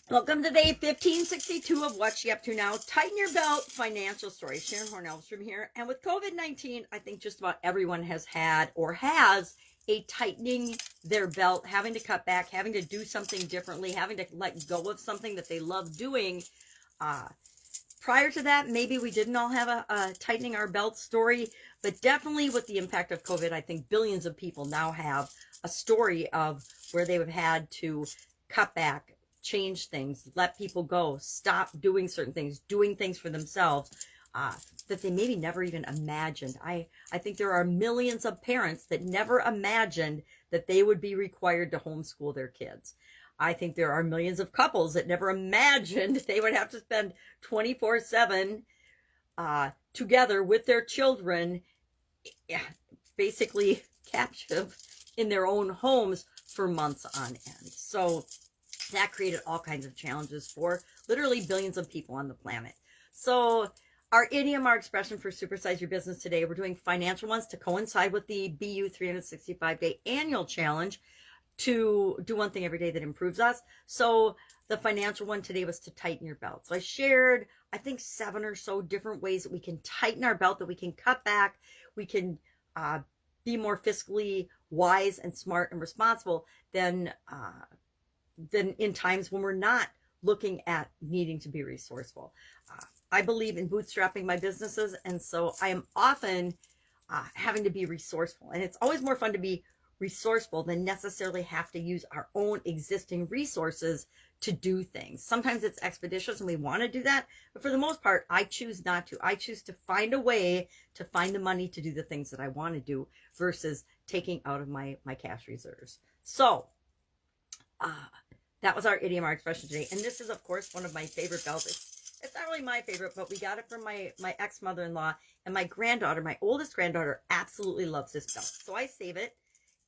Welcome to day 1562 of What's She Up To Now? Tighten Your Belt Financial Story. Sharon Horne-Ellstrom here. And with COVID-19, I think just about everyone has had or has a tightening their belt, having to cut back, having to do something differently, having to let go of something that they love doing. Prior to that, maybe we didn't all have a tightening our belt story, but definitely with the impact of COVID, I think billions of people now have a story of where they have had to cut back, change things, let people go, stop doing certain things, doing things for themselves that they maybe never even imagined. I think there are millions of parents that never imagined that they would be required to homeschool their kids. I think there are millions of couples that never imagined they would have to spend 24/7 together with their children, basically captive in their own homes for months on end. So that created all kinds of challenges for literally billions of people on the planet. So our idiom, our expression for supersize your business today, we're doing financial ones to coincide with the BU 365-day annual challenge to do one thing every day that improves us. So the financial one today was to tighten your belt. So I shared, I think, 7 or so different ways that we can tighten our belt, that we can cut back, we can be more fiscally wise and smart and responsible than in times when we're not looking at needing to be resourceful. I believe in bootstrapping my businesses, and so I am often having to be resourceful. And it's always more fun to be resourceful than necessarily have to use our own existing resources to do things. Sometimes it's expeditious and we want to do that, but for the most part, I choose not to. I choose to find a way to find the money to do the things that I want to do versus taking out of my cash reserves. So, that was our idiom, our expression today. And this is, of course, one of my favorite belts. It's not really my favorite, but we got it from my ex-mother-in-law, and my granddaughter, my oldest granddaughter, absolutely loves this belt. So I save it,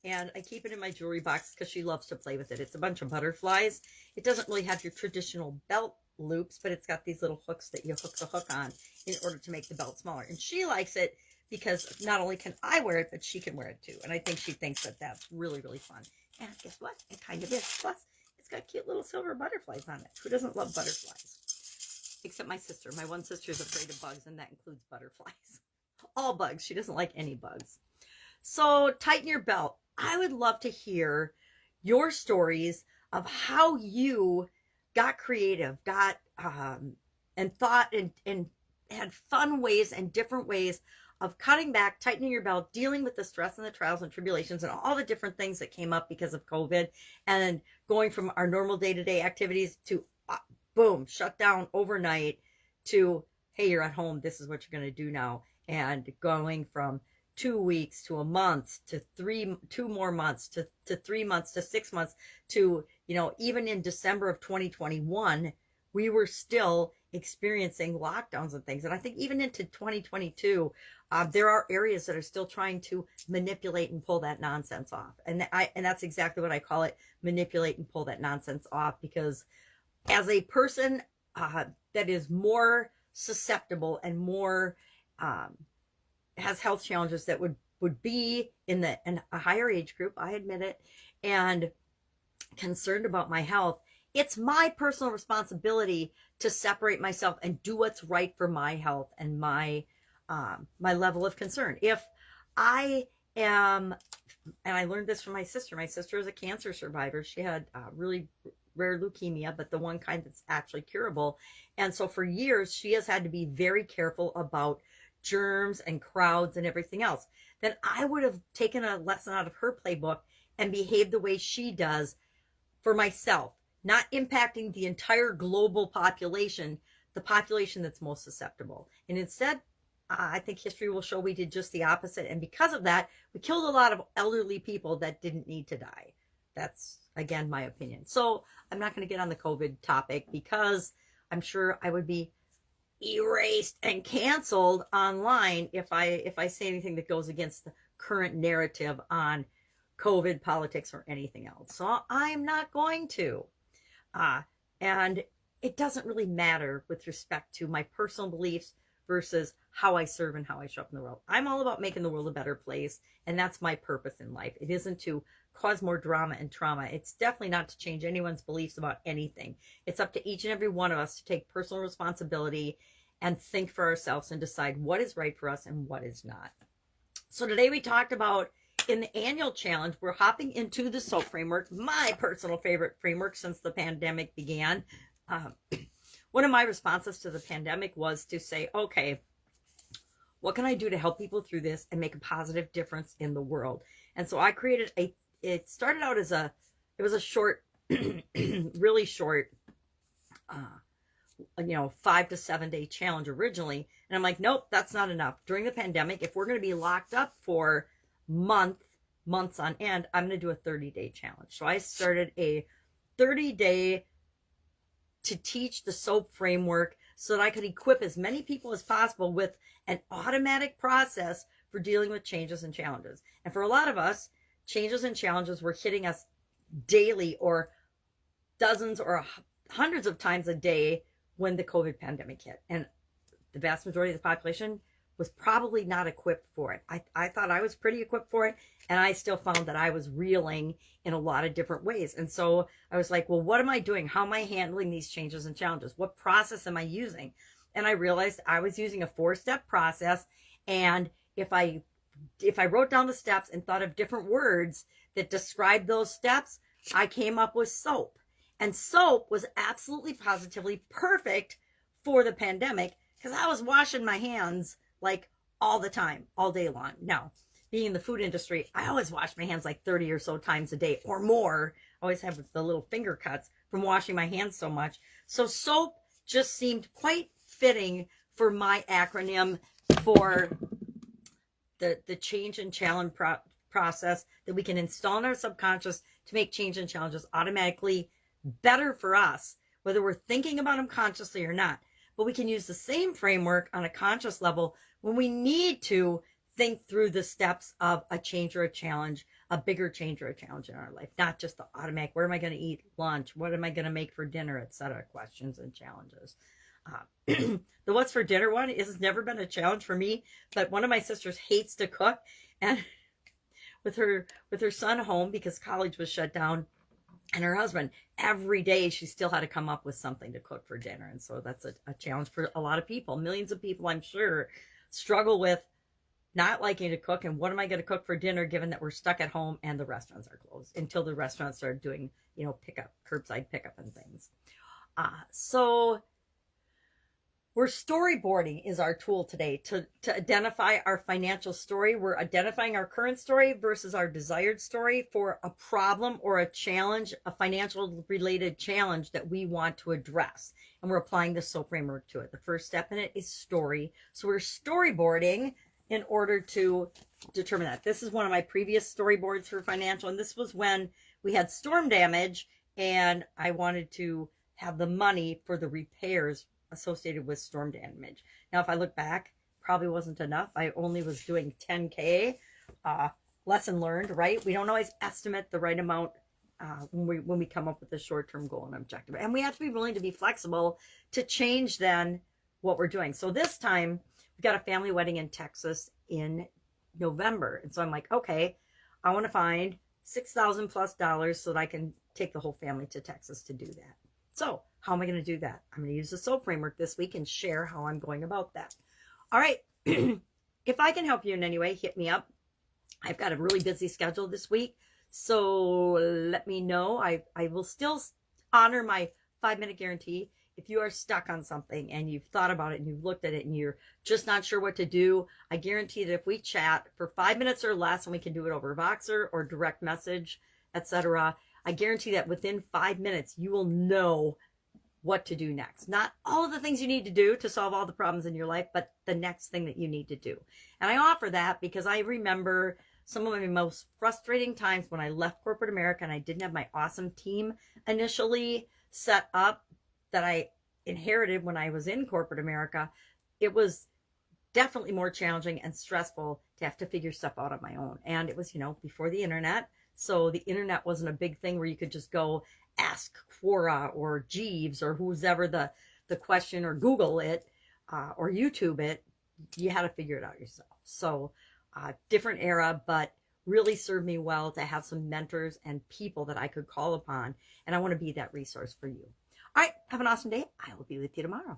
and I keep it in my jewelry box because she loves to play with it. It's a bunch of butterflies. It doesn't really have your traditional belt loops, but it's got these little hooks that you hook the hook on in order to make the belt smaller. And she likes it because not only can I wear it, but she can wear it too. And I think she thinks that that's really, really fun. And guess what? It kind of is. Plus, it's got cute little silver butterflies on it. Who doesn't love butterflies? Except my sister. My one sister is afraid of bugs, and that includes butterflies. All bugs. She doesn't like any bugs. So tighten your belt. I would love to hear your stories of how you got creative, got and thought and had fun ways and different ways of cutting back, tightening your belt, dealing with the stress and the trials and tribulations and all the different things that came up because of COVID, and going from our normal day-to-day activities to boom, shut down overnight to, hey, you're at home, this is what you're going to do now, and going from 2 weeks to a month to 2 more months to 3 months to 6 months to, even in December of 2021, we were still experiencing lockdowns and things. And I think even into 2022, there are areas that are still trying to manipulate and pull that nonsense off. And that's exactly what I call it, manipulate and pull that nonsense off, because as a person that is more susceptible and more has health challenges that would be in a higher age group, I admit it, and concerned about my health, it's my personal responsibility to separate myself and do what's right for my health and my level of concern. If I am, and I learned this from my sister. My sister is a cancer survivor. She had really rare leukemia, but the one kind that's actually curable. And so for years, she has had to be very careful about germs and crowds and everything else. Then I would have taken a lesson out of her playbook and behaved the way she does for myself, not impacting the entire global population, the population that's most susceptible. And instead, I think history will show we did just the opposite. And because of that, we killed a lot of elderly people that didn't need to die. That's, again, my opinion. So I'm not going to get on the COVID topic because I'm sure I would be erased and canceled online if I say anything that goes against the current narrative on COVID politics or anything else. So I'm not going to. And it doesn't really matter with respect to my personal beliefs versus how I serve and how I show up in the world. I'm all about making the world a better place, and that's my purpose in life. It isn't to cause more drama and trauma. It's definitely not to change anyone's beliefs about anything. It's up to each and every one of us to take personal responsibility and think for ourselves and decide what is right for us and what is not. So today we talked about, in the annual challenge, we're hopping into the SOAP framework, my personal favorite framework since the pandemic began. One of my responses to the pandemic was to say, okay, what can I do to help people through this and make a positive difference in the world? And so I created it started out as it was a short, really short, 5 to 7 day challenge originally. And I'm like, nope, that's not enough. During the pandemic, if we're going to be locked up for months on end, I'm going to do a 30-day challenge. So I started a 30-day to teach the SOAP framework so that I could equip as many people as possible with an automatic process for dealing with changes and challenges. And for a lot of us, changes and challenges were hitting us daily or dozens or hundreds of times a day when the COVID pandemic hit. And the vast majority of the population was probably not equipped for it. I thought I was pretty equipped for it, and I still found that I was reeling in a lot of different ways. And so I was like, well, what am I doing? How am I handling these changes and challenges? What process am I using? And I realized I was using a 4-step process. And if I wrote down the steps and thought of different words that described those steps, I came up with SOAP. And SOAP was absolutely positively perfect for the pandemic because I was washing my hands like all the time, all day long. Now, being in the food industry, I always wash my hands like 30 or so times a day or more. I always have the little finger cuts from washing my hands so much. So SOAP just seemed quite fitting for my acronym for the change and challenge process that we can install in our subconscious to make change and challenges automatically better for us, whether we're thinking about them consciously or not. But we can use the same framework on a conscious level when we need to think through the steps of a change or a challenge, a bigger change or a challenge in our life, not just the automatic, where am I going to eat lunch? What am I going to make for dinner, etc. questions and challenges. The what's for dinner one has never been a challenge for me, but one of my sisters hates to cook, and with her son home because college was shut down, and her husband, every day she still had to come up with something to cook for dinner. And so that's a challenge for a lot of people. Millions of people, I'm sure, struggle with not liking to cook. And what am I going to cook for dinner given that we're stuck at home and the restaurants are closed until the restaurants start doing, pickup, curbside pickup and things. So we're storyboarding is our tool today to identify our financial story. We're identifying our current story versus our desired story for a problem or a challenge, a financial related challenge that we want to address. And we're applying the SOAP framework to it. The first step in it is story. So we're storyboarding in order to determine that. This is one of my previous storyboards for financial. And this was when we had storm damage and I wanted to have the money for the repairs associated with storm damage. Now, if I look back, probably wasn't enough. I only was doing 10K. Lesson learned, right? We don't always estimate the right amount when we come up with a short-term goal and objective. And we have to be willing to be flexible to change then what we're doing. So this time, we got a family wedding in Texas in November. And so I'm like, okay, I want to find $6,000 plus so that I can take the whole family to Texas to do that. So how am I going to do that? I'm going to use the SOAP framework this week and share how I'm going about that. All right. If I can help you in any way, hit me up. I've got a really busy schedule this week. So let me know. I will still honor my 5-minute guarantee. If you are stuck on something and you've thought about it and you've looked at it and you're just not sure what to do, I guarantee that if we chat for 5 minutes or less, and we can do it over Voxer or direct message, etc., I guarantee that within 5 minutes, you will know what to do next. Not all of the things you need to do to solve all the problems in your life, but the next thing that you need to do. And I offer that because I remember some of my most frustrating times when I left corporate America and I didn't have my awesome team initially set up that I inherited when I was in corporate America. It was definitely more challenging and stressful to have to figure stuff out on my own. And it was, before the internet. So the internet wasn't a big thing where you could just go ask Quora or Jeeves or who's ever the question or Google it. or YouTube it, you had to figure it out yourself. So different era, but really served me well to have some mentors and people that I could call upon. And I want to be that resource for you. All right. Have an awesome day. I will be with you tomorrow.